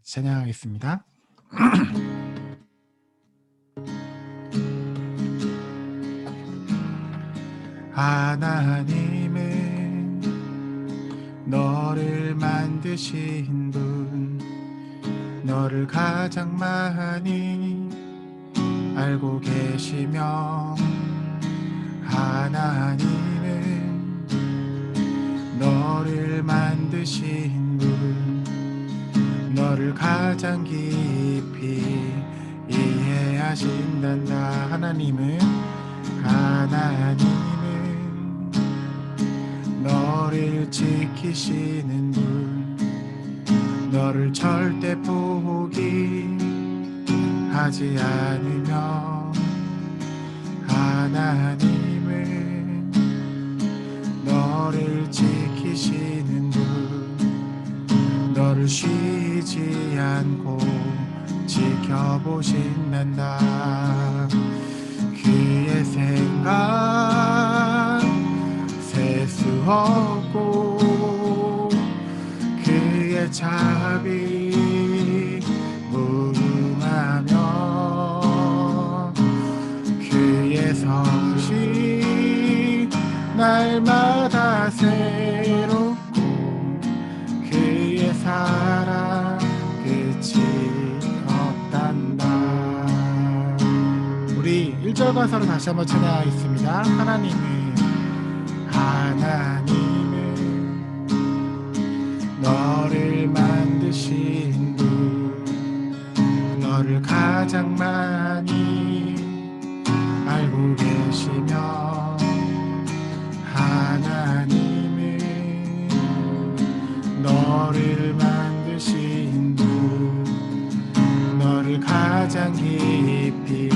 찬양하겠습니다. 하나님은 너를 만드신 분, 너를 가장 많이 알고 계시며, 하나님은 너를 만드신 분, 너를 가장 깊이 이해하신단다. 하나님은 너를 지키시는 분, 너를 절대 포기하지 않으며, 하나님은 너를 지키시는 분, 너를 쉬지 않고 지켜보신단다. 그의 생각 셀 수 없고, 그의 자비 무궁하며, 그의 성실 날마다 새롭고, 그의 사랑 끝이 없단다. 우리 1절 가사로 다시 한번 찬양하겠습니다. 하나님은 너를 만드신 분, 너를 가장 많이 알고 계시며, 하나님은 너를 만드신 분, 너를 가장 깊이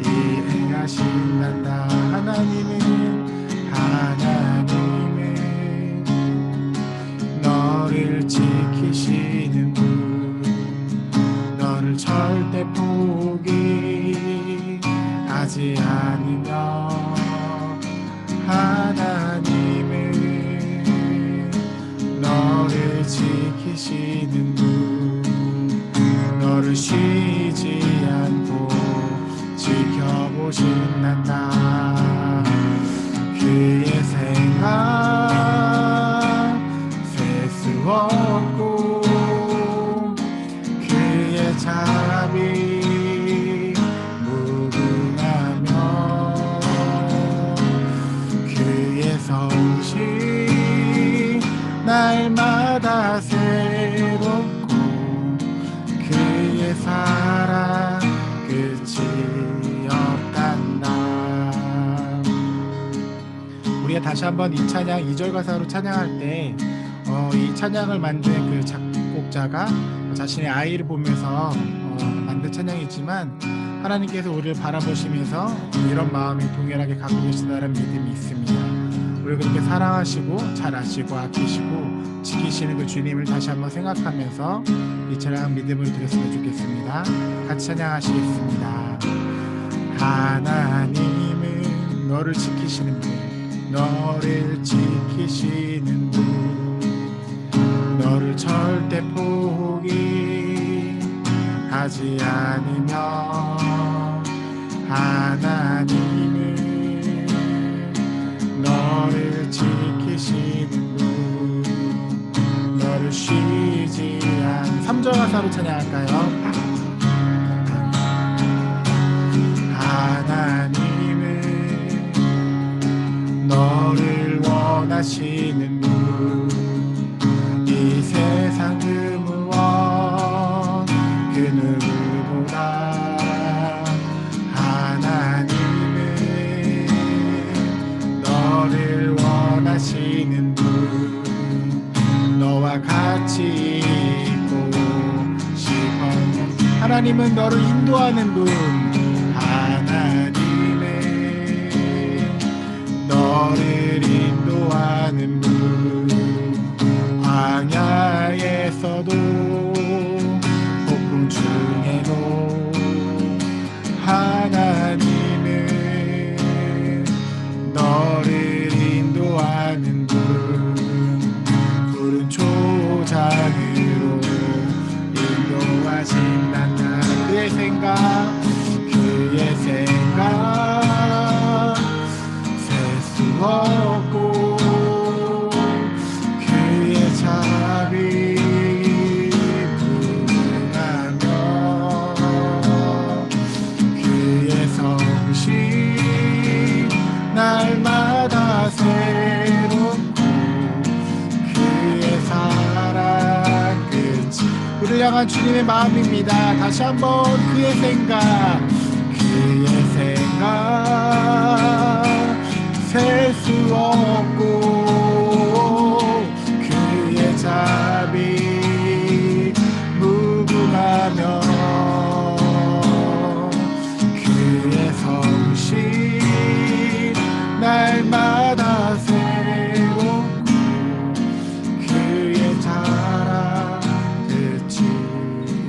이해하신단다. 하나님은 너를 지키시는 분, 너를 절대 포기하지 않으며, 하나님은 너를 지키시는 분, 너를 쉬지 않고 지켜보신단다. 그의 생각 셀 수 없고, 그의 자비 무궁하며, 그의 성실 날마다 새롭고, 그의 사랑 끝이 없단다. 우리가 다시 한번 이 찬양 2절 가사로 찬양할 때 이 찬양을 만든 그 작곡자가 자신의 아이를 보면서 만든 찬양이지만, 하나님께서 우리를 바라보시면서 이런 마음이 동일하게 갖고 계시다는 믿음이 있습니다. 우리를 그렇게 사랑하시고 잘 아시고 아끼시고 지키시는 그 주님을 다시 한번 생각하면서 이 찬양 믿음을 드렸으면 좋겠습니다. 같이 찬양하시겠습니다. 하나님은 너를 지키시는 분, 너를 지키시는 분, 너를 절대 포기하지 않으며, 하나님은 너를 지키시는 분, 너를 쉬지 않. 3절 가사로 찬양할까요? 하나님은 너를 원하시는 분, 이 세상 그 무엇 그 누구보다, 하나님은 너를 원하시는 분, 너와 같이 있고 싶어. 하나님은 너를 인도하는 분, 하나님은 너를 인도하는 분, 광야에서도 폭풍 중에도, 하나님은 너를 인도하는 분, 푸른 초장으로 향한 주님의 마음입니다. 다시 한번 그의 생각, 그의 생각 셀 수 없고 그의 자비 무궁하며 그의 성실 날마다 새롭고 그의 자랑 끝이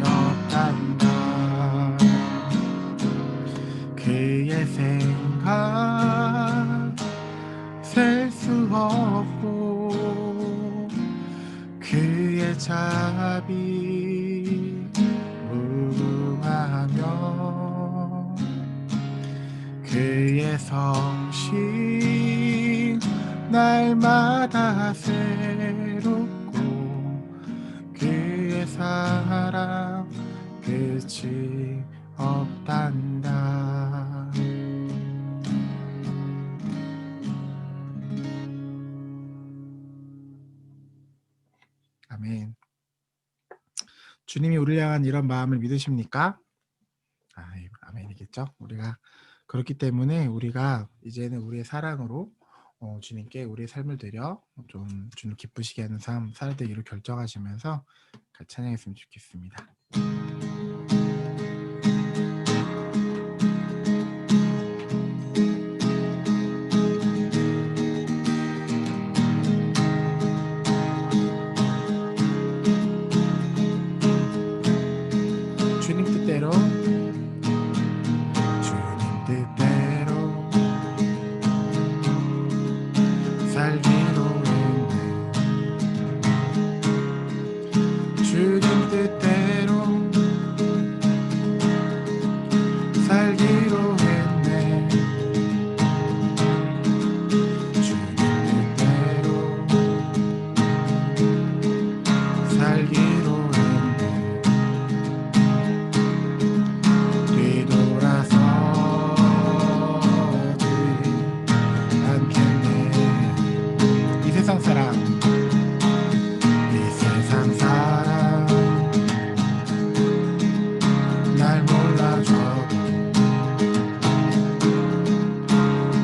없단다. 그의 생각 셀 수 없고 그의 자비 무궁하며 그의 성실 날마다 새롭고 그의 사랑 끝이 없단다. 아멘. 주님이 우리를 향한 이런 마음을 믿으십니까? 아멘이겠죠. 우리가 그렇기 때문에 우리가 이제는 우리의 사랑으로 주님께 우리의 삶을 드려 좀 주님 기쁘시게 하는 삶 살되기로 결정하시면서 같이 찬양했으면 좋겠습니다. 주님 뜻대로 살기로 했네. 주님 뜻대로 살기로 했네. 주님 뜻대로 살기로 했네. 뒤돌아서지 않겠네. 이 세상 사람, 이 세상 사람 날 몰라줘도,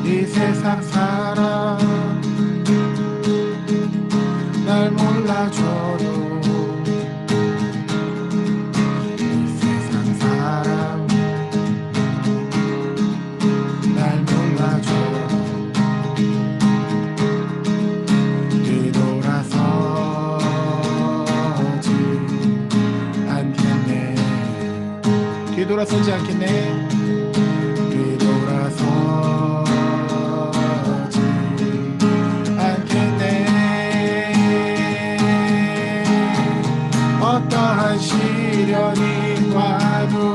이 세상 사람 날 몰라줘도, 이 세상 사람 날 몰라줘도 뒤돌아서지 않겠네. 뒤돌아서지 않겠네. 어떠한 시련이 와도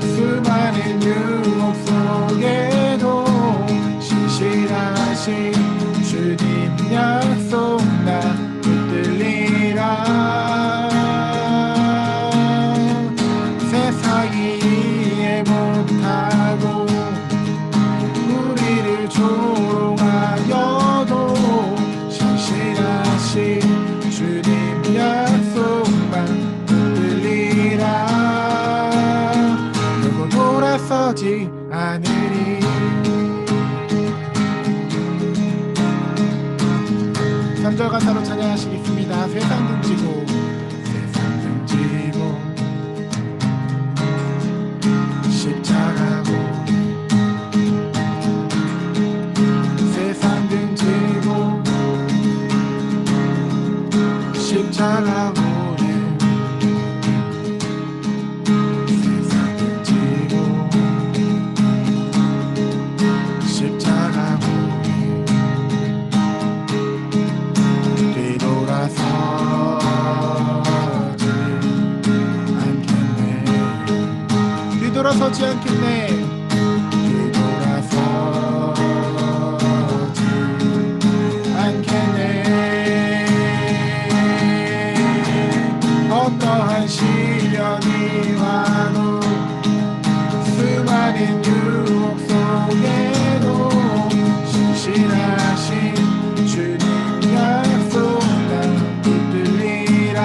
수많은 유혹 속에도 신실하신 주님 약속 나 붙들리라. 세상이 이해 못하고 우리를 조롱하여도 신실하신 주님 약속만 붙들리라. 결국 돌아서지 않으리. 3절 가사로 찬양하시겠습니다. 세상 등지고 십자가고 세상 등지고 십자가고 세상 등지고 십자가고 뒤돌아서지 않겠네. 뒤돌아서지 않겠네. 어떠한 시련이 와도 수많은 유혹 속에도 신실하신 주님 약속 난 붙들리라.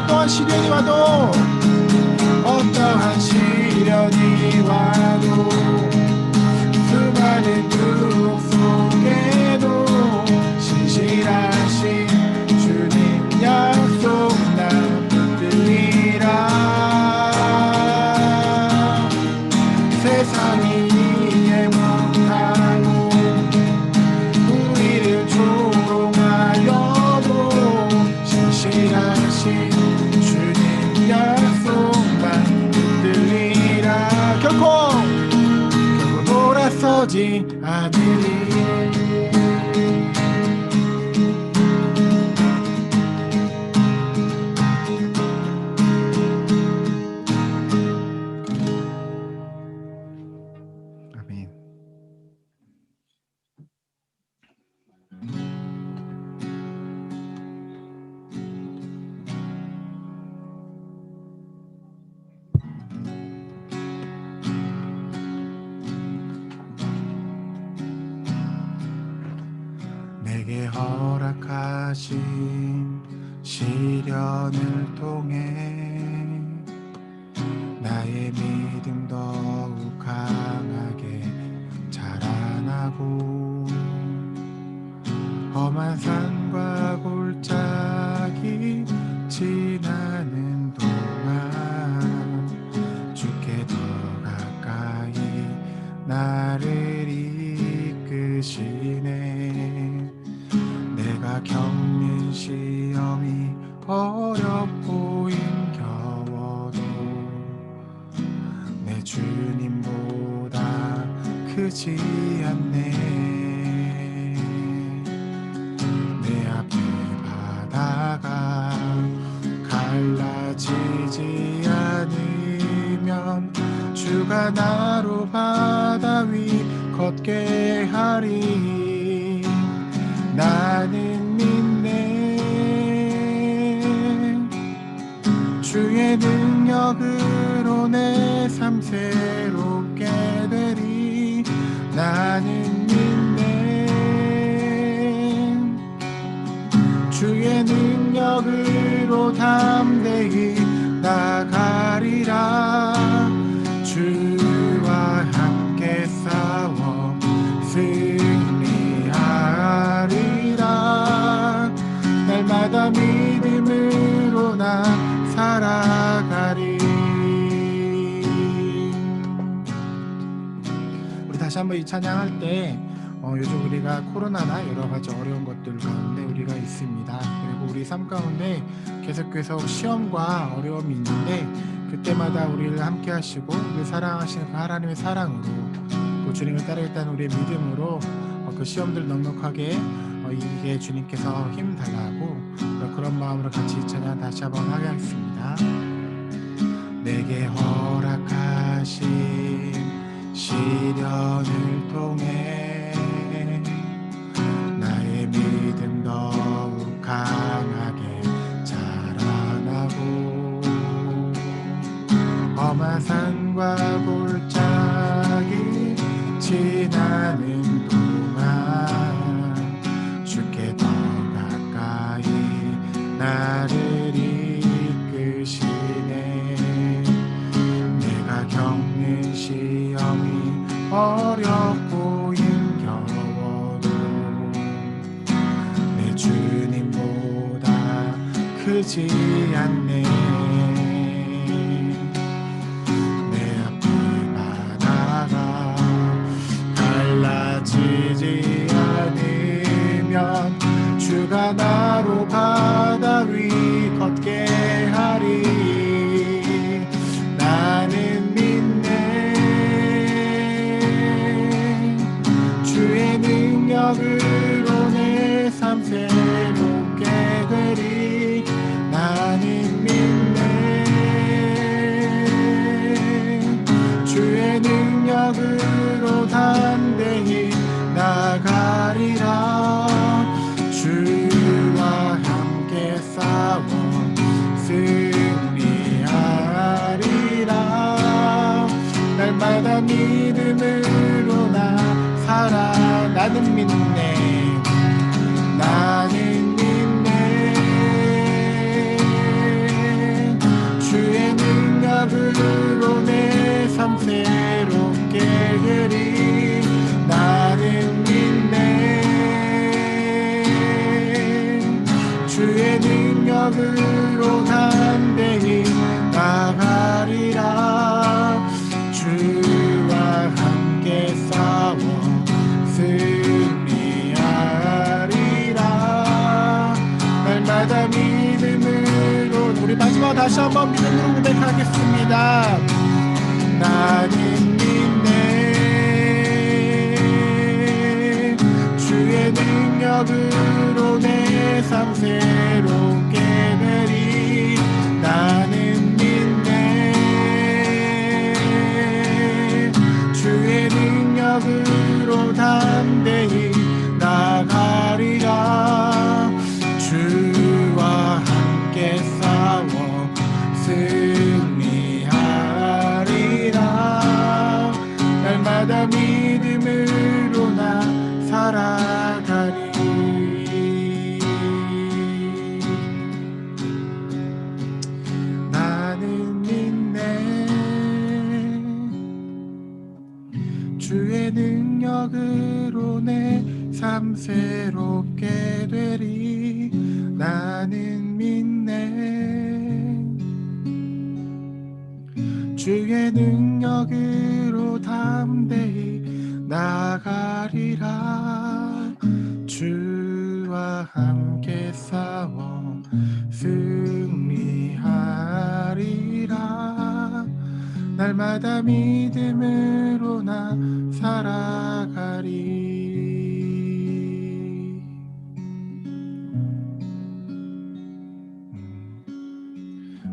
어떠한 시련이 와도 어떠한 시련이 와도 수많은 유혹 속에도 신실하신 주님 약속 난 붙들리라. 세상이 이해 못하고 우리를 조롱하여도 신실하신 주님 약속만 붙들리라. 결코 돌아서지 않으리. 아멘. 내게 허락하신 시련을 통해 나의 믿음 더욱 강하게 자라나고 험한 산과 골짜기 지나는 동안 주께 더 가까이 나를 이끄시네. 내가 겪는 시험이 어렵고인 겨워도 내 주님보다 크지 않네. 내 앞에 바다가 갈라지지 않으면 주가 나로 바다 위 걷게 하리. 나는 믿네. 주의 능력으로 내 삶 새롭게 되리. 나는 믿네. 주의 능력으로 담대히 나가리라. 주와 함께 싸워 승리하리라. 날마다 믿음으로 나 살아가리. 우리 다시 한번 이 찬양할 때 요즘 우리가 코로나나 여러 가지 어려운 것들 가운데 우리가 있습니다. 그리고 우리 삶 가운데 계속 시험과 어려움이 있는데 그때마다 우리를 함께 하시고 우리를 사랑하시는 그 하나님의 사랑으로 그 주님을 따르겠다는 우리의 믿음으로 그 시험들 넉넉하게 이기게 주님께서 힘 달라고 그런 마음으로 같이 이 찬양 다시 한번 하게 하겠습니다. 내게 허락하신 시련을 통해 나의 믿음 더욱 강하게 자라나고 험한 산과 골짜기 지나는 동안 주께 더 가까이 나를 이끄시네. 내가 겪는 시험이 어렵고 힘겨워도 내 주님보다 크지 않네. 내 앞에 바다가 갈라지지 않으면 주가 나로 바다 위 걷게 하리. 나는 믿네. 주의 능력으로 내 삶 새롭게 되리. 나는 믿네. 주의 능력으로 담대히 나가리라. 주와 함께 싸워 승리하리라. 날마다 믿음으로 나 살아. 나는 믿네. 나는 믿네. 주의 능력으로 담대히 나가리라. 주와 함께 싸워 승리하리라. 날마다 믿음으로, 우리 마지막 다시 한번 믿음으로 고백하겠습니다. 나는 믿네. 주의 능력으로 내 삶 새롭게 되리. 나는 믿네. 주의 능력으로 담대히 나가리라. 주와 함께 싸워 승리하리라. 날마다 믿음으로 나 살아가리. 나는 믿네. 주의 능력으로 내 삶 새롭게 되리. 나는 믿네. 주의 능력으로 담대히 나가리라. 주와 함께 싸워 승리하리라. 날마다 믿음으로 나 살아가리.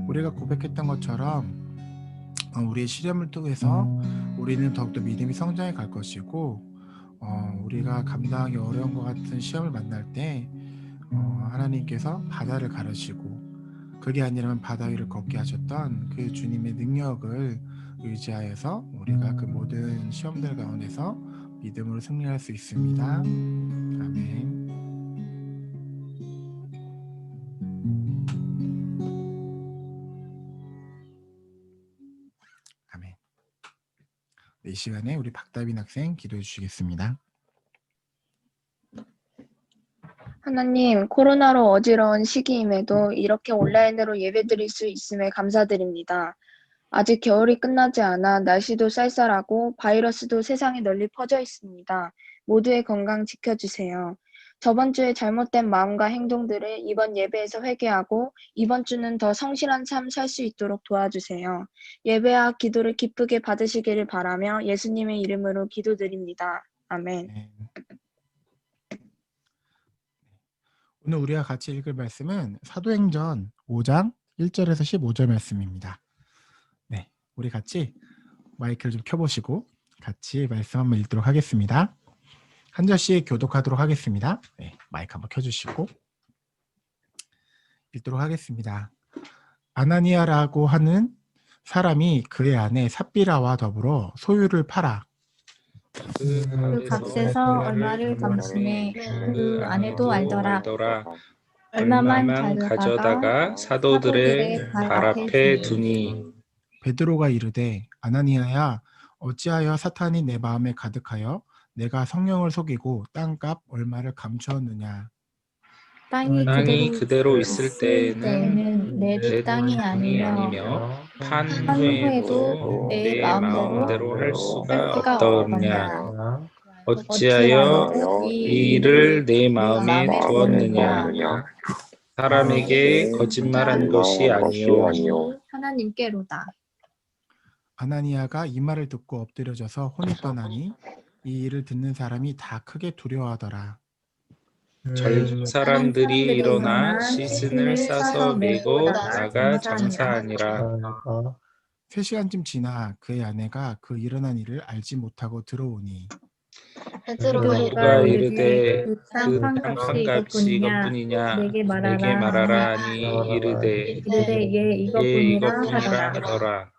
우리가 고백했던 것처럼 우리의 시련을 통해서 우리는 더욱더 믿음이 성장해 갈 것이고, 우리가 감당하기 어려운 것 같은 시험을 만날 때 하나님께서 바다를 가르시고, 그게 아니라면 바다 위를 걷게 하셨던 그 주님의 능력을 의지하여서 우리가 그 모든 시험들 가운데서 믿음으로 승리할 수 있습니다. 아멘. 아멘. 이 시간에 우리 박다빈 학생 기도해 주시겠습니다. 하나님, 코로나로 어지러운 시기임에도 이렇게 온라인으로 예배드릴 수 있음에 감사드립니다. 아직 겨울이 끝나지 않아 날씨도 쌀쌀하고 바이러스도 세상에 널리 퍼져 있습니다. 모두의 건강 지켜주세요. 저번 주에 잘못된 마음과 행동들을 이번 예배에서 회개하고 이번 주는 더 성실한 삶 살 수 있도록 도와주세요. 예배와 기도를 기쁘게 받으시기를 바라며 예수님의 이름으로 기도드립니다. 아멘. 네. 오늘 우리가 같이 읽을 말씀은 사도행전 5장 1절에서 15절 말씀입니다. 네, 우리 같이 마이크를 좀 켜보시고 같이 말씀 한번 읽도록 하겠습니다. 한 절씩 교독하도록 하겠습니다. 네, 마이크 한번 켜주시고 읽도록 하겠습니다. 아나니아라고 하는 사람이 그의 아내 삽비라와 더불어 소유를 팔아 그 값에서 얼마를 감심해 그 아내도 알더라. 얼마만 가져다가 사도들의 발 앞에 두니. 베드로가 이르되 아나니아야, 어찌하여 사탄이 내 마음에 가득하여 내가 성령을 속이고 땅값 얼마를 감추었느냐. 땅이 그대로 있을 때에는 내 땅이 아니며 판 후에도 내 마음대로 할 수가 없더냐. 어찌하여 이 일을 내 마음에 두었느냐. 사람에게 거짓말한 것이 아니요 하나님께로다. 아나니아가 이 말을 듣고 엎드려져서 혼이 떠나니 이 일을 듣는 사람이 다 크게 두려워하더라. 젊은 사람들이 일어나 시즌을 싸서 메고 나가 장사하니라. 3시간쯤 지나 그의 아내가 그 일어난 일을 알지 못하고 들어오니 베드로가 이르되 그 땅값이 이것뿐이냐 내게 말하라 하니 이르되 예 이것뿐이라 하더라.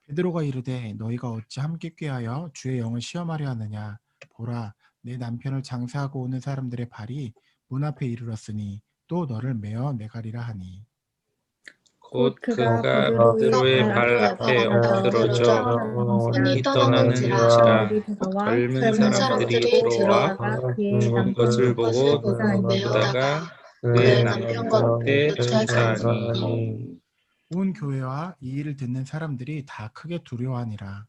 베드로가 이르되 너희가 어찌 함께 꾀하여 주의 영을 시험하려 하느냐. 보라, 내 남편을 장사하고 오는 사람들의 발이 문 앞에 이르렀으니 또 너를 메어 내가리라 하니. 곧 그가 베드로의 발 앞에 엎드러져 혼이 떠나는지라. 젊은 사람들이 들어와 본 것을 보고 놀다가 그의 남편 곁에 전사하니 온 교회와 이 일을 듣는 사람들이 다 크게 두려워하니라.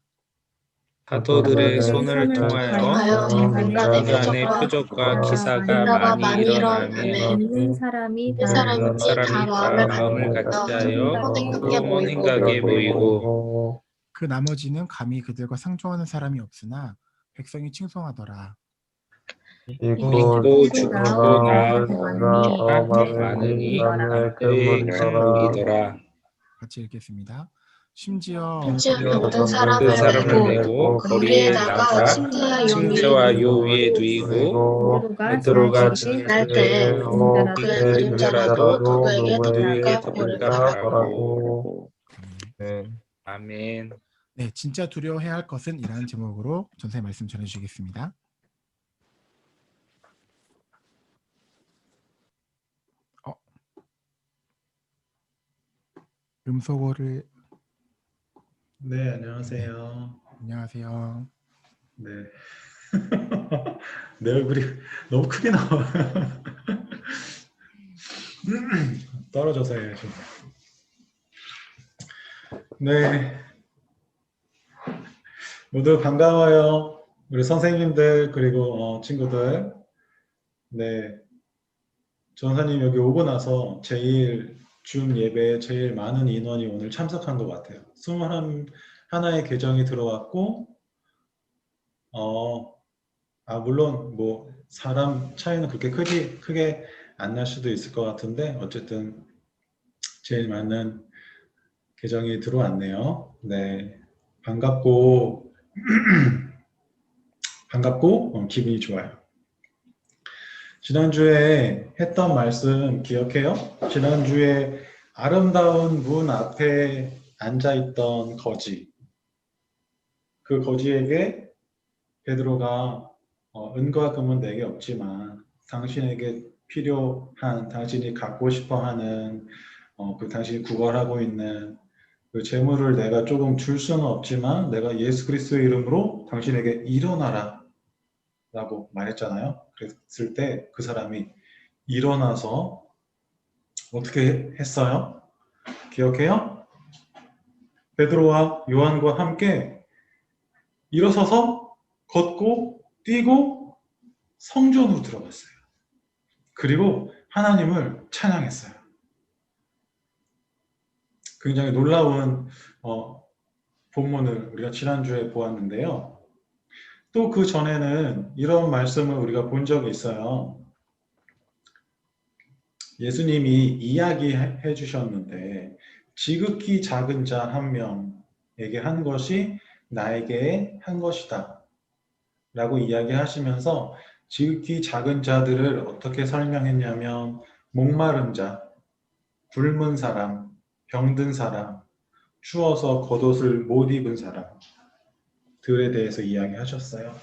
사도들의 손을 통하여 인간의 표적과 기사가 많이 일어나며 사람이 온 사람이 다 마음을 같이 하여 서로 생각해 보이고 그 나머지는 감히 그들과 상종하는 사람이 없으나 백성이 칭송하더라. 믿고 죽고 나아가 많으니 그의 기쁨이더라. 같이 읽겠습니다. 심지어 모든 그 사람을 사람을 내고 내고 거리에 거리에 나가 나가 침대와 요 위에 누이고 베드로가 날 때 이 그의 그림자라도 그림자라도 그에게 누이에게 덮을까 덮을까 보리라. 하라고. 아멘. 네, 진짜 두려워해야 할 것은 이라는 제목으로 전사의 말씀 전해주시겠습니다. 음소거를 네, 안녕하세요. 안녕하세요. 네. 내 얼굴이 너무 크게 나와요. 떨어져서 해야죠. 네. 모두 반가워요. 우리 선생님들, 그리고 친구들. 네. 전사님 여기 오고 나서 제일 줌 예배에 제일 많은 인원이 오늘 참석한 것 같아요. 21의 계정이 들어왔고, 물론 뭐 사람 차이는 그렇게 크게 안 날 수도 있을 것 같은데 어쨌든 제일 많은 계정이 들어왔네요. 네, 반갑고 기분이 좋아요. 지난주에 했던 말씀 기억해요? 지난주에 아름다운 문 앞에 앉아있던 거지, 그 거지에게 베드로가 은과 금은 내게 없지만 당신에게 필요한, 당신이 갖고 싶어하는 그 당신이 구걸하고 있는 그 재물을 내가 조금 줄 수는 없지만 내가 예수 그리스도의 이름으로 당신에게 일어나라 라고 말했잖아요. 그랬을 때 그 사람이 일어나서 어떻게 했어요? 기억해요? 베드로와 요한과 함께 일어서서 걷고 뛰고 성전으로 들어갔어요. 그리고 하나님을 찬양했어요. 굉장히 놀라운 본문을 우리가 지난주에 보았는데요. 또 그 전에는 이런 말씀을 우리가 본 적이 있어요. 예수님이 이야기해 주셨는데 지극히 작은 자 한 명에게 한 것이 나에게 한 것이다 라고 이야기하시면서 지극히 작은 자들을 어떻게 설명했냐면 목마른 자, 굶은 사람, 병든 사람, 추워서 겉옷을 못 입은 사람들에 대해서 이야기하셨어요.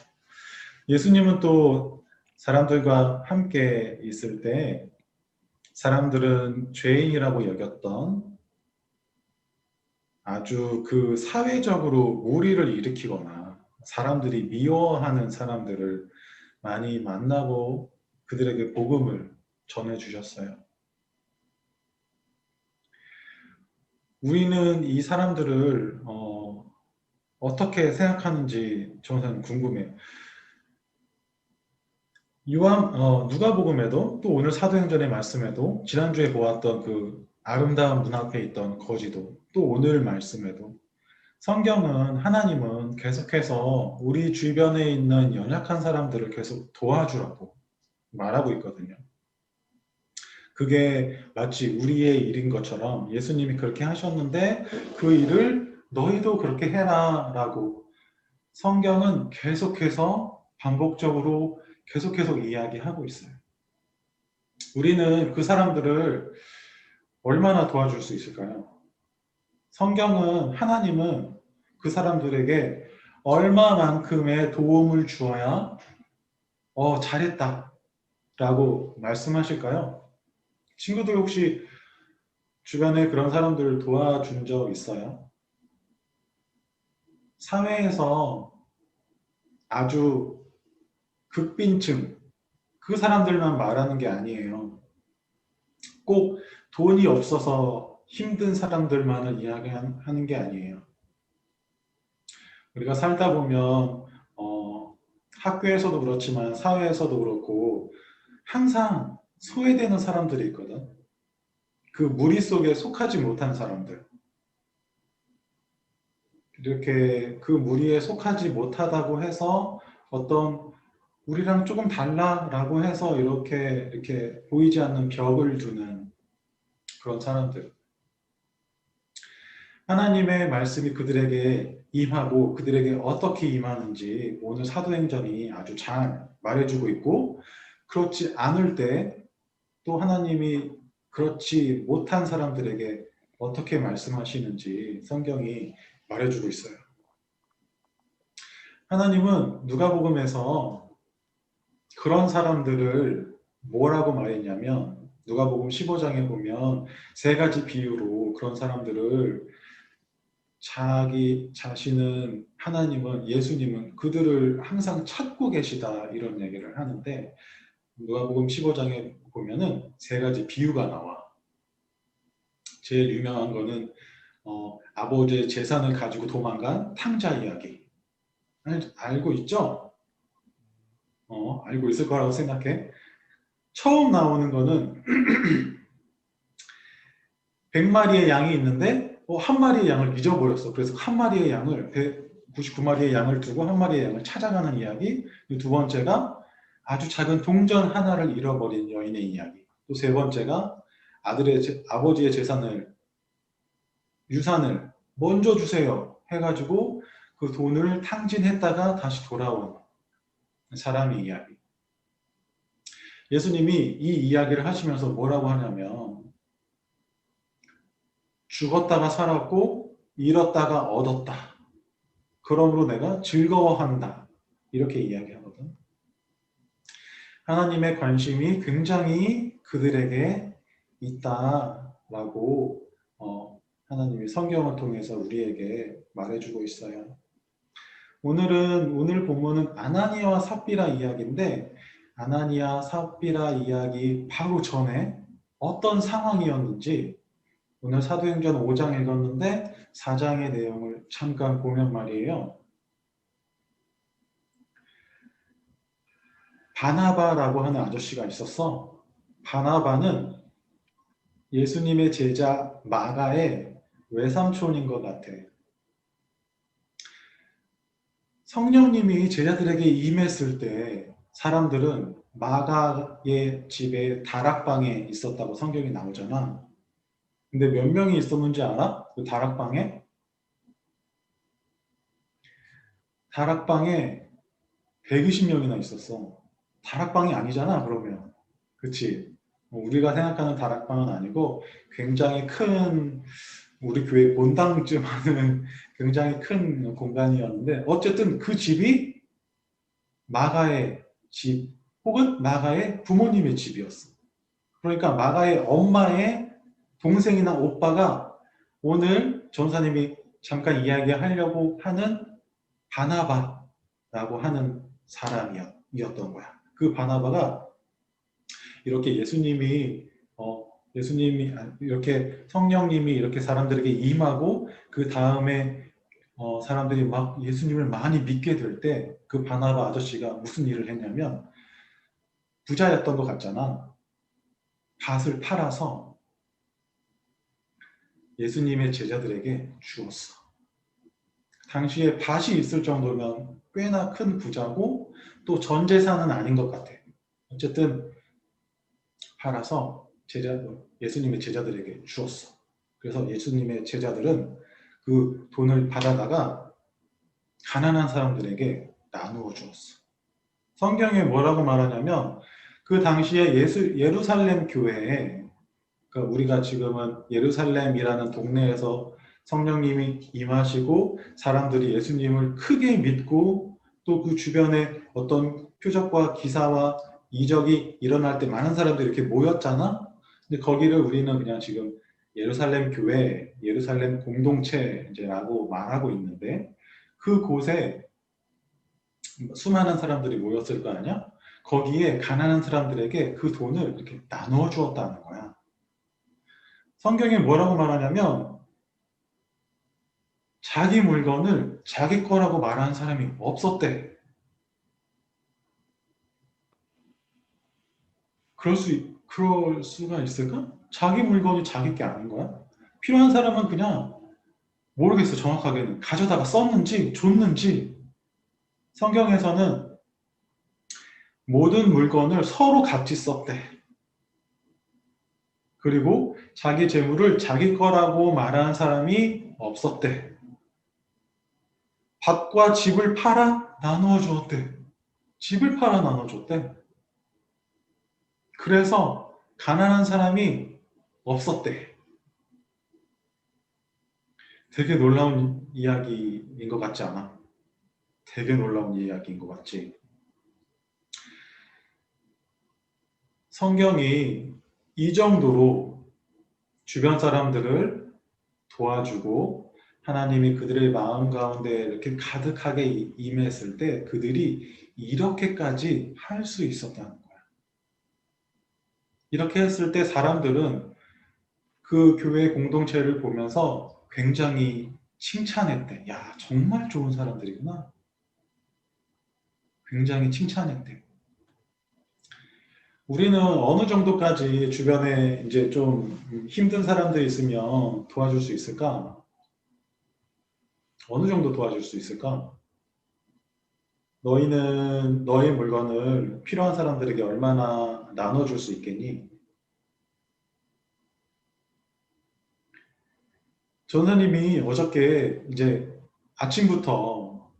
예수님은 또 사람들과 함께 있을 때 사람들은 죄인이라고 여겼던 아주 그 사회적으로 무리를 일으키거나 사람들이 미워하는 사람들을 많이 만나고 그들에게 복음을 전해주셨어요. 우리는 이 사람들을 어떻게 생각하는지 저는 궁금해요. 누가복음에도 또 오늘 사도행전의 말씀에도 지난주에 보았던 그 아름다운 문 앞에 있던 거지도 또 오늘 말씀에도 성경은 하나님은 계속해서 우리 주변에 있는 연약한 사람들을 계속 도와주라고 말하고 있거든요. 그게 마치 우리의 일인 것처럼 예수님이 그렇게 하셨는데 그 일을 너희도 그렇게 해라 라고 성경은 계속해서 반복적으로 계속해서 이야기하고 있어요. 우리는 그 사람들을 얼마나 도와줄 수 있을까요? 성경은 하나님은 그 사람들에게 얼마만큼의 도움을 주어야 잘했다 라고 말씀하실까요? 친구들 혹시 주변에 그런 사람들을 도와준 적 있어요? 사회에서 아주 극빈층, 그 사람들만 말하는 게 아니에요. 꼭 돈이 없어서 힘든 사람들만을 이야기하는 게 아니에요. 우리가 살다 보면 학교에서도 그렇지만 사회에서도 그렇고 항상 소외되는 사람들이 있거든. 그 무리 속에 속하지 못한 사람들. 이렇게 그 무리에 속하지 못하다고 해서 어떤 우리랑 조금 달라라고 해서 이렇게 보이지 않는 벽을 두는 그런 사람들. 하나님의 말씀이 그들에게 임하고 그들에게 어떻게 임하는지 오늘 사도행전이 아주 잘 말해주고 있고, 그렇지 않을 때 또 하나님이 그렇지 못한 사람들에게 어떻게 말씀하시는지 성경이 말해주고 있어요. 하나님은 누가복음에서 그런 사람들을 뭐라고 말했냐면, 누가복음 15장에 보면 세 가지 비유로 그런 사람들을 자기 자신은, 하나님은, 예수님은 그들을 항상 찾고 계시다 이런 얘기를 하는데, 누가복음 15장에 보면은 세 가지 비유가 나와. 제일 유명한 거는 아버지의 재산을 가지고 도망간 탕자 이야기. 알고 있죠? 알고 있을 거라고 생각해. 처음 나오는 거는 100마리의 양이 있는데 한 마리의 양을 잊어버렸어. 그래서 한 마리의 양을 199마리의 양을 두고 한 마리의 양을 찾아가는 이야기. 두 번째가 아주 작은 동전 하나를 잃어버린 여인의 이야기. 또 세 번째가 아버지의 유산을 먼저 주세요 해가지고 그 돈을 탕진했다가 다시 돌아온 사람의 이야기. 예수님이 이 이야기를 하시면서 뭐라고 하냐면, 죽었다가 살았고 잃었다가 얻었다. 그러므로 내가 즐거워한다. 이렇게 이야기하거든. 하나님의 관심이 굉장히 그들에게 있다라고 하나님이 성경을 통해서 우리에게 말해주고 있어요. 오늘 본문은 아나니아와 삽비라 이야기인데, 아나니아 삽비라 이야기 바로 전에 어떤 상황이었는지 오늘 사도행전 5장 읽었는데 4장의 내용을 잠깐 보면 말이에요. 바나바라고 하는 아저씨가 있었어. 바나바는 예수님의 제자 마가의 외삼촌인 것 같아. 성령님이 제자들에게 임했을 때 사람들은 마가의 집에 다락방에 있었다고 성경이 나오잖아. 근데 몇 명이 있었는지 알아? 그 다락방에? 다락방에 120명이나 있었어. 다락방이 아니잖아, 그러면. 그치? 우리가 생각하는 다락방은 아니고 굉장히 큰, 우리 교회 본당쯤 하는 굉장히 큰 공간이었는데, 어쨌든 그 집이 마가의 집 혹은 마가의 부모님의 집이었어. 그러니까 마가의 엄마의 동생이나 오빠가 오늘 전사님이 잠깐 이야기하려고 하는 바나바라고 하는 사람이었던 거야. 그 바나바가 이렇게 예수님이 이렇게 성령님이 이렇게 사람들에게 임하고 그 다음에 사람들이 막 예수님을 많이 믿게 될 때 그 바나바 아저씨가 무슨 일을 했냐면, 부자였던 것 같잖아. 밭을 팔아서 예수님의 제자들에게 주었어. 당시에 밭이 있을 정도면 꽤나 큰 부자고 또 전 재산은 아닌 것 같아. 어쨌든 팔아서 예수님의 제자들에게 주었어. 그래서 예수님의 제자들은 그 돈을 받아다가 가난한 사람들에게 나누어 주었어. 성경에 뭐라고 말하냐면, 그 당시에 예루살렘 교회에, 그러니까 우리가 지금은 예루살렘이라는 동네에서 성령님이 임하시고 사람들이 예수님을 크게 믿고 또 그 주변에 어떤 표적과 기사와 이적이 일어날 때 많은 사람들이 이렇게 모였잖아. 근데 거기를 우리는 그냥 지금 예루살렘 교회, 예루살렘 공동체라고 말하고 있는데, 그곳에 수많은 사람들이 모였을 거 아니야? 거기에 가난한 사람들에게 그 돈을 이렇게 나누어 주었다는 거야. 성경에 뭐라고 말하냐면 자기 물건을 자기 거라고 말하는 사람이 없었대. 그럴 수가 있을까? 자기 물건이 자기 게 아닌 거야? 필요한 사람은 그냥 모르겠어, 정확하게는. 가져다가 썼는지 줬는지. 성경에서는 모든 물건을 서로 같이 썼대. 그리고 자기 재물을 자기 거라고 말하는 사람이 없었대. 밭과 집을 팔아 나누어 주었대. 집을 팔아 나눠 줬대. 그래서 가난한 사람이 없었대. 되게 놀라운 이야기인 것 같지 않아? 되게 놀라운 이야기인 것 같지? 성경이 이 정도로 주변 사람들을 도와주고 하나님이 그들의 마음 가운데 이렇게 가득하게 임했을 때 그들이 이렇게까지 할 수 있었다는 거야. 이렇게 했을 때 사람들은 그 교회 공동체를 보면서 굉장히 칭찬했대. 야, 정말 좋은 사람들이구나. 굉장히 칭찬했대. 우리는 어느 정도까지 주변에 이제 좀 힘든 사람들이 있으면 도와줄 수 있을까? 어느 정도 도와줄 수 있을까? 너희는 너의 물건을 필요한 사람들에게 얼마나 나눠줄 수 있겠니? 전사님이 어저께 이제 아침부터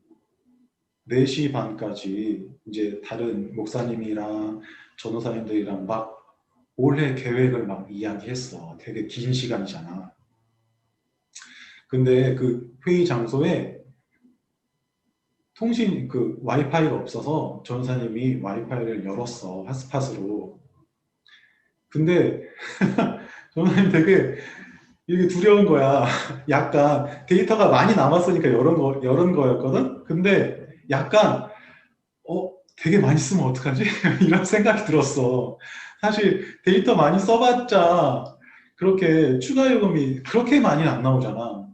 4시 반까지 이제 다른 목사님이랑 전도사님들이랑 막 올해 계획을 막 이야기했어. 되게 긴 시간이잖아. 근데 그 회의 장소에 통신 그 와이파이가 없어서 전사님이 와이파이를 열었어. 핫스팟으로. 근데 전사님 되게 이게 두려운 거야. 약간 데이터가 많이 남았으니까 열은 거였거든. 근데 약간 되게 많이 쓰면 어떡하지? 이런 생각이 들었어. 사실 데이터 많이 써봤자 그렇게 추가 요금이 그렇게 많이는 안 나오잖아.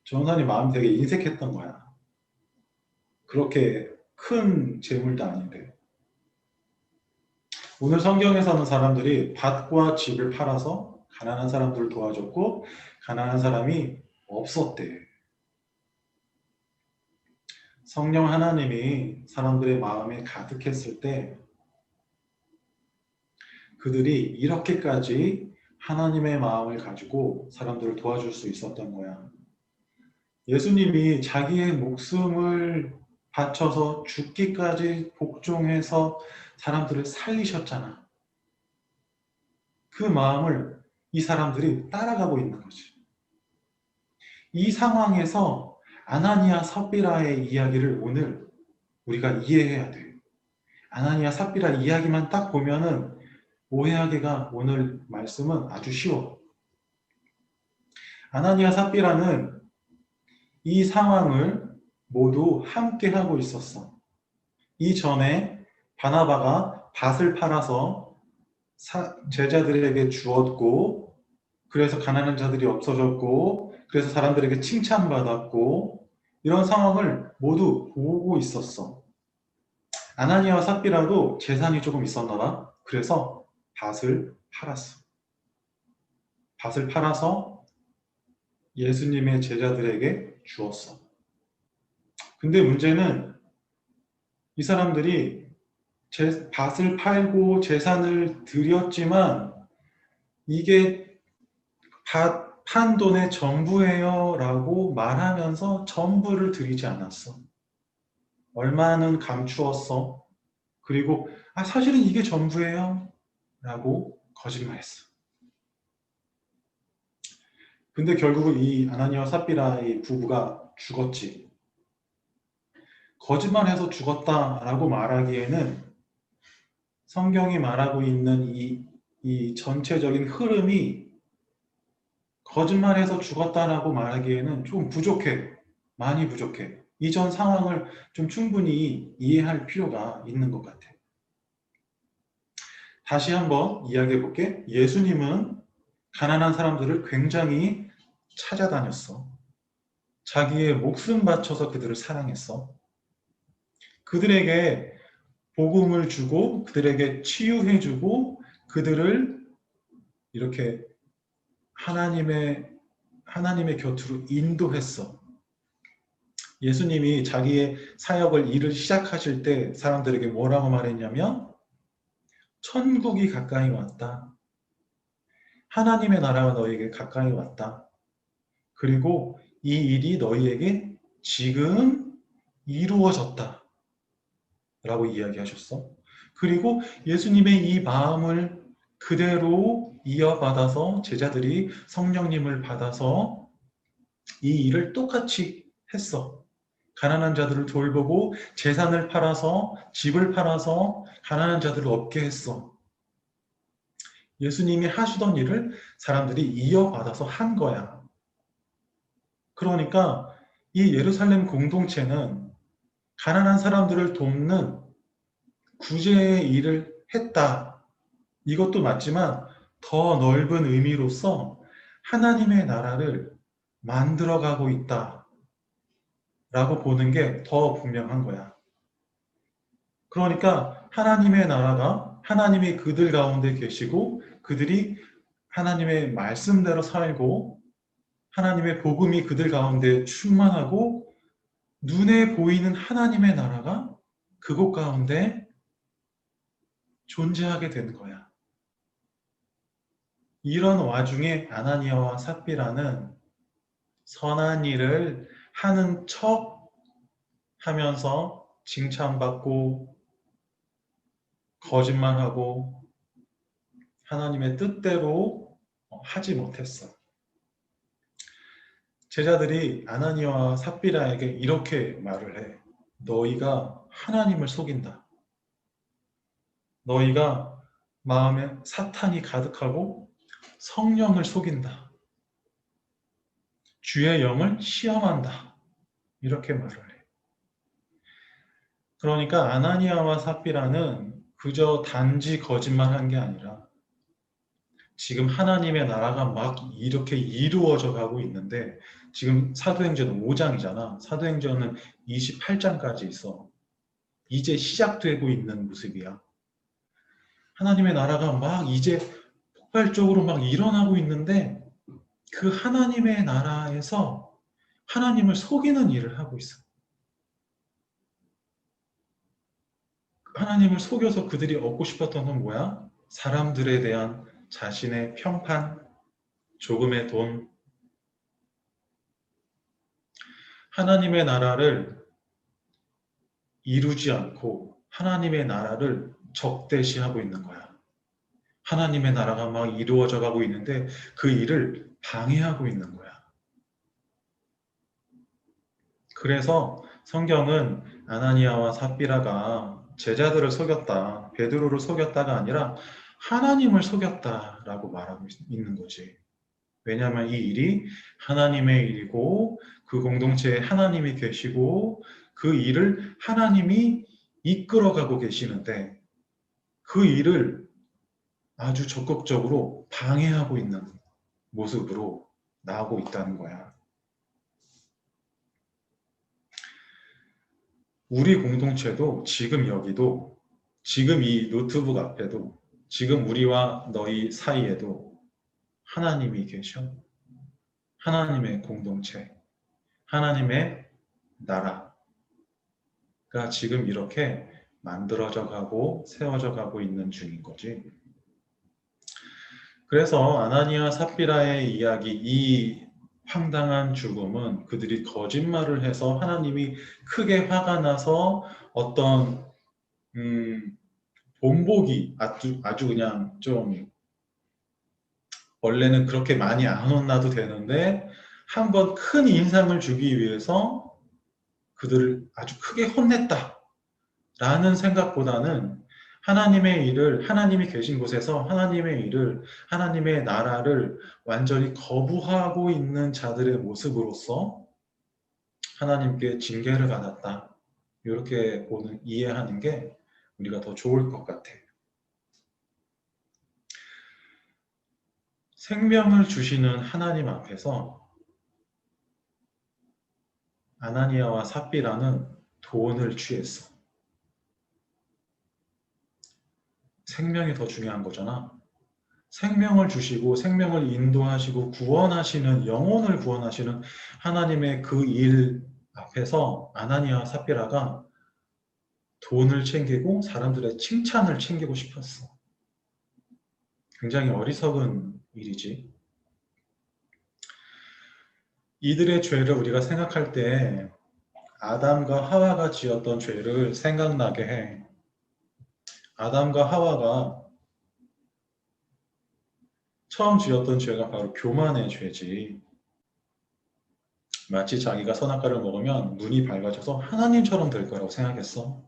전사님 마음이 되게 인색했던 거야. 그렇게 큰 재물도 아닌데. 오늘 성경에서는 사람들이 밭과 집을 팔아서 가난한 사람들을 도와줬고 가난한 사람이 없었대. 성령 하나님이 사람들의 마음에 가득했을 때 그들이 이렇게까지 하나님의 마음을 가지고 사람들을 도와줄 수 있었던 거야. 예수님이 자기의 목숨을 바쳐서 죽기까지 복종해서 사람들을 살리셨잖아. 그 마음을 이 사람들이 따라가고 있는 거지. 이 상황에서 아나니아 삽비라의 이야기를 오늘 우리가 이해해야 돼. 아나니아 삽비라 이야기만 딱 보면은 오해하기가 오늘 말씀은 아주 쉬워. 아나니아 삽비라는 이 상황을 모두 함께 하고 있었어. 이전에 바나바가 밭을 팔아서 제자들에게 주었고 그래서 가난한 자들이 없어졌고 그래서 사람들에게 칭찬받았고 이런 상황을 모두 보고 있었어. 아나니아와 삽비라도 재산이 조금 있었나 봐. 그래서 밭을 팔았어. 밭을 팔아서 예수님의 제자들에게 주었어. 근데 문제는 이 사람들이 밭을 팔고 재산을 드렸지만 이게 밭 판 돈의 전부예요 라고 말하면서 전부를 드리지 않았어. 얼마는 감추었어. 그리고 사실은 이게 전부예요 라고 거짓말했어. 근데 결국은 이 아나니아와 삽비라의 부부가 죽었지. 거짓말해서 죽었다라고 말하기에는 성경이 말하고 있는 이 전체적인 흐름이 거짓말해서 죽었다라고 말하기에는 좀 부족해. 많이 부족해. 이전 상황을 좀 충분히 이해할 필요가 있는 것 같아. 다시 한번 이야기해 볼게. 예수님은 가난한 사람들을 굉장히 찾아다녔어. 자기의 목숨 바쳐서 그들을 사랑했어. 그들에게 복음을 주고 그들에게 치유해주고 그들을 이렇게 하나님의 곁으로 인도했어. 예수님이 자기의 사역을 일을 시작하실 때 사람들에게 뭐라고 말했냐면 천국이 가까이 왔다. 하나님의 나라가 너희에게 가까이 왔다. 그리고 이 일이 너희에게 지금 이루어졌다. 라고 이야기하셨어. 그리고 예수님의 이 마음을 그대로 이어받아서 제자들이 성령님을 받아서 이 일을 똑같이 했어. 가난한 자들을 돌보고 재산을 팔아서 집을 팔아서 가난한 자들을 얻게 했어. 예수님이 하시던 일을 사람들이 이어받아서 한 거야. 그러니까 이 예루살렘 공동체는 가난한 사람들을 돕는 구제의 일을 했다. 이것도 맞지만 더 넓은 의미로서 하나님의 나라를 만들어가고 있다. 라고 보는 게 더 분명한 거야. 그러니까 하나님의 나라가 하나님이 그들 가운데 계시고 그들이 하나님의 말씀대로 살고 하나님의 복음이 그들 가운데 충만하고 눈에 보이는 하나님의 나라가 그곳 가운데 존재하게 되는 거야. 이런 와중에 아나니아와 삽비라는 선한 일을 하는 척 하면서 칭찬받고 거짓말하고 하나님의 뜻대로 하지 못했어. 제자들이 아나니아와 삽비라에게 이렇게 말을 해. 너희가 하나님을 속인다. 너희가 마음에 사탄이 가득하고 성령을 속인다. 주의 영을 시험한다. 이렇게 말을 해. 그러니까 아나니아와 삽비라는 그저 단지 거짓말한 게 아니라 지금 하나님의 나라가 막 이렇게 이루어져 가고 있는데 지금 사도행전은 5장이잖아. 사도행전은 28장까지 있어. 이제 시작되고 있는 모습이야. 하나님의 나라가 막 이제 폭발적으로 막 일어나고 있는데 그 하나님의 나라에서 하나님을 속이는 일을 하고 있어. 하나님을 속여서 그들이 얻고 싶었던 건 뭐야? 사람들에 대한 자신의 평판, 조금의 돈. 하나님의 나라를 이루지 않고 하나님의 나라를 적대시하고 있는 거야. 하나님의 나라가 막 이루어져 가고 있는데 그 일을 방해하고 있는 거야. 그래서 성경은 아나니아와 삽비라가 제자들을 속였다, 베드로를 속였다가 아니라 하나님을 속였다라고 말하고 있는 거지. 왜냐하면 이 일이 하나님의 일이고 그 공동체에 하나님이 계시고 그 일을 하나님이 이끌어가고 계시는데 그 일을 아주 적극적으로 방해하고 있는 모습으로 나오고 있다는 거야. 우리 공동체도 지금 여기도 지금 이 노트북 앞에도 지금 우리와 너희 사이에도 하나님이 계셔. 하나님의 공동체, 하나님의 나라가 지금 이렇게 만들어져 가고 세워져 가고 있는 중인 거지. 그래서 아나니아 삽비라의 이야기, 이 황당한 죽음은 그들이 거짓말을 해서 하나님이 크게 화가 나서 어떤 본보기 아주 그냥 좀 원래는 그렇게 많이 안 혼나도 되는데 한번 큰 인상을 주기 위해서 그들을 아주 크게 혼냈다라는 생각보다는 하나님의 일을 하나님이 계신 곳에서 하나님의 일을 하나님의 나라를 완전히 거부하고 있는 자들의 모습으로서 하나님께 징계를 받았다. 이렇게 이해하는 게 우리가 더 좋을 것 같아요. 생명을 주시는 하나님 앞에서 아나니아와 삽비라는 돈을 취했어. 생명이 더 중요한 거잖아. 생명을 주시고 생명을 인도하시고 구원하시는, 영혼을 구원하시는 하나님의 그 일 앞에서 아나니아와 삽비라가 돈을 챙기고 사람들의 칭찬을 챙기고 싶었어. 굉장히 어리석은 일이지. 이들의 죄를 우리가 생각할 때 아담과 하와가 지었던 죄를 생각나게 해. 아담과 하와가 처음 지었던 죄가 바로 교만의 죄지. 마치 자기가 선악과를 먹으면 눈이 밝아져서 하나님처럼 될 거라고 생각했어.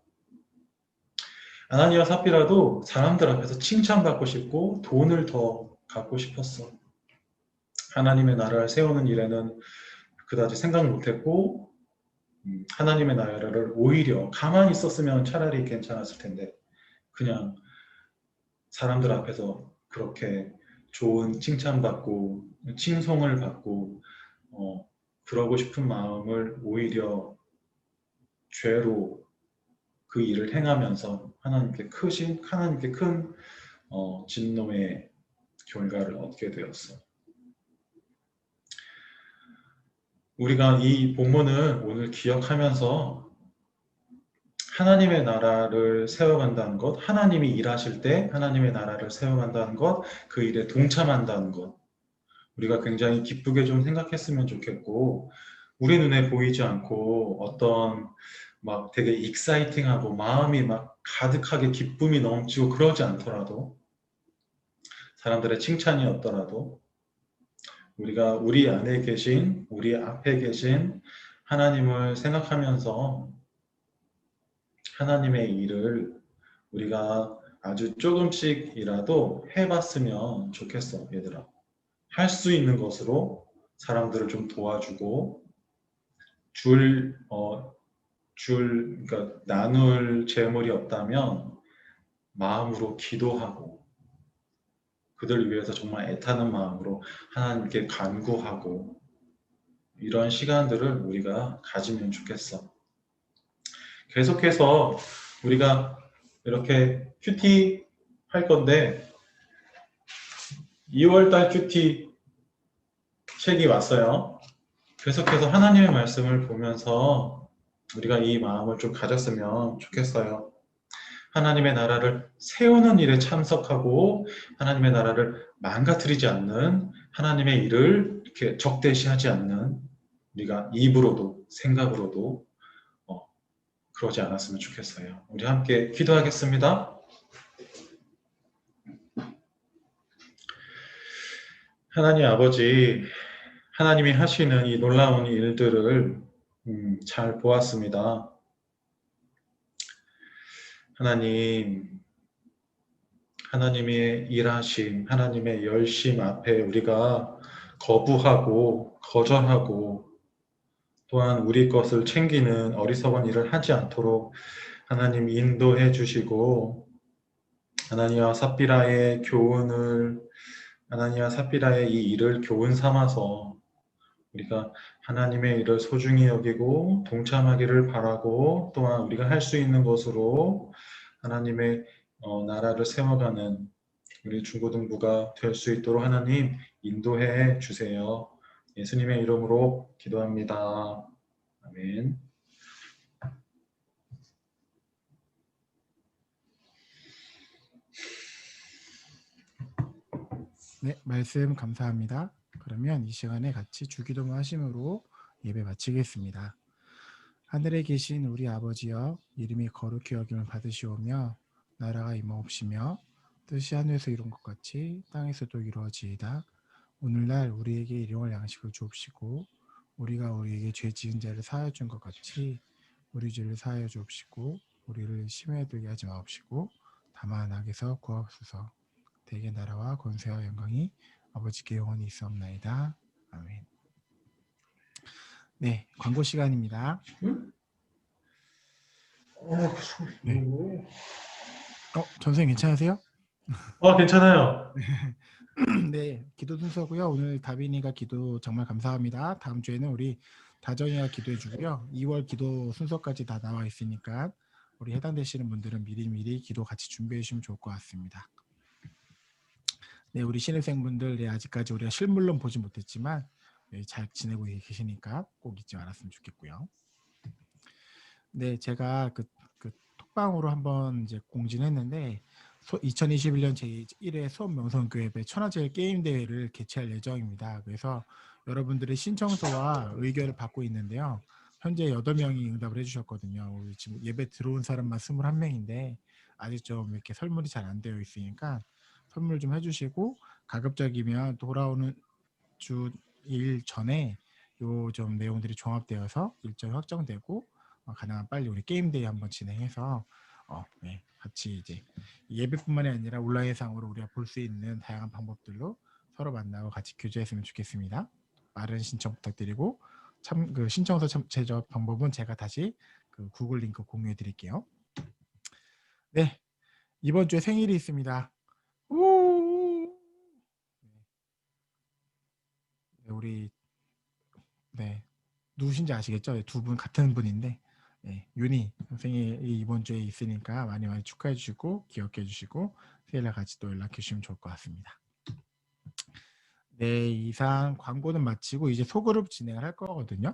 아나니아 삽비라도 사람들 앞에서 칭찬받고 싶고 돈을 더 갖고 싶었어. 하나님의 나라를 세우는 일에는 그다지 생각 못했고 하나님의 나라를 오히려 가만히 있었으면 차라리 괜찮았을 텐데 그냥 사람들 앞에서 그렇게 좋은 칭찬받고 칭송을 받고 그러고 싶은 마음을 오히려 죄로 그 일을 행하면서 하나님께 큰 진노의 결과를 얻게 되었어. 우리가 이 본문을 오늘 기억하면서 하나님의 나라를 세워간다는 것, 하나님이 일하실 때 하나님의 나라를 세워간다는 것, 그 일에 동참한다는 것, 우리가 굉장히 기쁘게 좀 생각했으면 좋겠고, 우리 눈에 보이지 않고 어떤 막 되게 익사이팅하고 마음이 막 가득하게 기쁨이 넘치고 그러지 않더라도, 사람들의 칭찬이 없더라도 우리가 우리 안에 계신, 우리 앞에 계신 하나님을 생각하면서 하나님의 일을 우리가 아주 조금씩이라도 해봤으면 좋겠어, 얘들아. 할 수 있는 것으로 사람들을 좀 도와주고 그러니까 나눌 재물이 없다면 마음으로 기도하고 그들 위해서 정말 애타는 마음으로 하나님께 간구하고 이런 시간들을 우리가 가지면 좋겠어. 계속해서 우리가 이렇게 큐티 할 건데 2월달 큐티 책이 왔어요. 계속해서 하나님의 말씀을 보면서 우리가 이 마음을 좀 가졌으면 좋겠어요. 하나님의 나라를 세우는 일에 참석하고 하나님의 나라를 망가뜨리지 않는 하나님의 일을 이렇게 적대시하지 않는 우리가 입으로도 생각으로도 그러지 않았으면 좋겠어요. 우리 함께 기도하겠습니다. 하나님 아버지, 하나님이 하시는 이 놀라운 일들을 잘 보았습니다. 하나님의 일하심, 하나님의 열심 앞에 우리가 거부하고 거절하고 또한 우리 것을 챙기는 어리석은 일을 하지 않도록 하나님 인도해 주시고 아나니아 삽비라의 이 일을 교훈 삼아서 우리가 하나님의 일을 소중히 여기고 동참하기를 바라고 또한 우리가 할 수 있는 것으로 하나님의 나라를 세워가는 우리 중고등부가 될 수 있도록 하나님 인도해 주세요. 예수님의 이름으로 기도합니다. 아멘. 네, 말씀 감사합니다. 그러면 이 시간에 같이 주기도문 하심으로 예배 마치겠습니다. 하늘에 계신 우리 아버지여, 이름이 거룩히 여김을 받으시오며 나라가 임하옵시며 뜻이 하늘에서 이룬 것 같이 땅에서도 이루어지이다. 오늘날 우리에게 일용할 양식을 주옵시고 우리가 우리에게 죄 지은 자를 사하여 준 것 같이 우리 죄를 사하여 주옵시고 우리를 시험에 들게 하지 마옵시고 다만 악에서 구하옵소서. 대개 나라와 권세와 영광이 아버지께 영원히 있사옵나이다. 아멘. 네, 광고 시간입니다. 네. 선생님 괜찮으세요? 괜찮아요. 네, 기도 순서고요. 오늘 다빈이가 기도 정말 감사합니다. 다음 주에는 우리 다정이가 기도해 주고요. 2월 기도 순서까지 다 나와 있으니까 우리 해당되시는 분들은 미리미리 기도 같이 준비해 주시면 좋을 것 같습니다. 네, 우리 신입생분들 네, 아직까지 우리가 실물로 보지 못했지만 네, 잘 지내고 계시니까 꼭 잊지 말았으면 좋겠고요. 네, 제가 그 톡방으로 한번 이제 공지했는데 2021년 제1회 수원명성교회배 천하제일 게임 대회를 개최할 예정입니다. 그래서 여러분들의 신청서와 의견을 받고 있는데요. 현재 8명이 응답을 해주셨거든요. 우리 지금 예배 들어온 사람만 21명인데 아직 좀 이렇게 설문이 잘 안 되어 있으니까 설문 좀 해주시고 가급적이면 돌아오는 주 일 전에 요 좀 내용들이 종합되어서 일정이 확정되고 가능한 빨리 우리 게임데이 한번 진행해서 네, 같이 이제 예배뿐만이 아니라 온라인상으로 우리가 볼 수 있는 다양한 방법들로 서로 만나고 같이 교제했으면 좋겠습니다. 빠른 신청 부탁드리고 참 그 신청서 제작 방법은 제가 다시 그 구글 링크 공유해 드릴게요. 네, 이번 주에 생일이 있습니다. 우! 네, 우리 네 누구신지 아시겠죠? 두 분 같은 분인데 네, 윤희 선생님이 이번 주에 있으니까 많이 축하해 주시고 기억해 주시고 생일날 같이 또 연락해 주시면 좋을 것 같습니다. 네, 이상 광고는 마치고 이제 소그룹 진행을 할 거거든요.